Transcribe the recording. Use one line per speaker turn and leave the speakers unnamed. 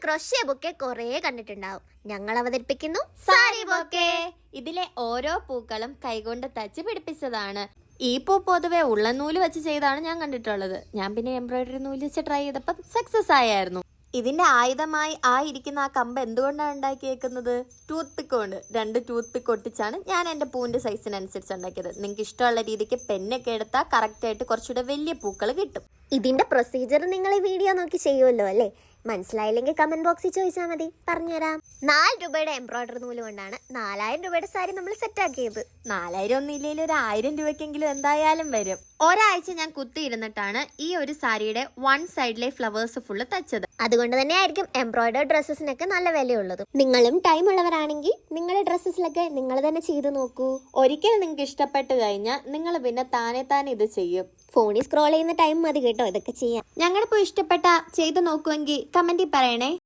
Crochet bouquet കുറേ കണ്ടിട്ടുണ്ടാവും. ഞങ്ങൾ അവതരിപ്പിക്കുന്നു സാരി ബൊക്കെ.
ഇതിലെ ഓരോ പൂക്കളും കൈകൊണ്ട് തച്ച് പിടിപ്പിച്ചതാണ്. ഈ പൂ പൊതുവെ ഉള്ള നൂല് വെച്ച് ചെയ്താണ് ഞാൻ കണ്ടിട്ടുള്ളത്. ഞാൻ പിന്നെ എംബ്രോയിഡറി നൂല് വെച്ച് ട്രൈ ചെയ്തപ്പം സക്സസ് ആയിരുന്നു. ഇതിന്റെ ആയുധമായി ഇരിക്കുന്ന ആ കമ്പ് എന്തുകൊണ്ടാണ് ഉണ്ടാക്കിയേക്കുന്നത്? ടൂത്ത് പിക്ക് കൊണ്ട് 2 ടൂത്ത് പിക്ക് ഒട്ടിച്ചാണ് ഞാൻ എൻ്റെ പൂവിന്റെ സൈസിനനുസരിച്ച് ഉണ്ടാക്കിയത്. നിങ്ങൾക്ക് ഇഷ്ടമുള്ള രീതിക്ക് പെന്നൊക്കെ എടുത്താൽ കറക്റ്റായിട്ട് കുറച്ചുകൂടെ വലിയ പൂക്കൾ കിട്ടും.
ഇതിന്റെ പ്രൊസീജിയർ നിങ്ങൾ ഈ വീഡിയോ നോക്കി ചെയ്യുമല്ലോ അല്ലേ? മനസ്സിലായില്ലെങ്കിൽ കമന്റ് ബോക്സിൽ ചോദിച്ചാൽ മതി, പറഞ്ഞുതരാം. 4 രൂപയുടെ എംബ്രോയിഡറി നൂല് കൊണ്ടാണ് 4000 രൂപയുടെ സാരി നമ്മൾ സെറ്റ് ആക്കിയത്.
4000 ഒന്നും ഇല്ലെങ്കിൽ ഒരു 1000 രൂപയ്ക്കെങ്കിലും എന്തായാലും വരും. ഒരാഴ്ച ഞാൻ കുത്തിയിരുന്നിട്ടാണ് ഈ ഒരു സാരിയുടെ 1 സൈഡിലെ ഫ്ലവേഴ്സ് ഫുള്ള് തച്ചത്.
അതുകൊണ്ട് തന്നെ ആയിരിക്കും എംബ്രോയിഡറി ഡ്രസ്സസിനൊക്കെ നല്ല വിലയുള്ളത്. നിങ്ങളും ടൈം ഉള്ളവരാണെങ്കിൽ നിങ്ങളുടെ ഡ്രസ്സസിലൊക്കെ നിങ്ങൾ തന്നെ ചെയ്ത് നോക്കൂ.
ഒരിക്കൽ നിങ്ങൾക്ക് ഇഷ്ടപ്പെട്ട് കഴിഞ്ഞാൽ നിങ്ങൾ പിന്നെ താനെ ഇത് ചെയ്യും.
ഫോണിൽ സ്ക്രോൾ ചെയ്യുന്ന ടൈം മതി കേട്ടോ ഇതൊക്കെ ചെയ്യാൻ.
ഞങ്ങളിപ്പോൾ ഇഷ്ടപ്പെട്ട ചെയ്ത് നോക്കുമെങ്കിൽ കമന്റിൽ പറയണേ.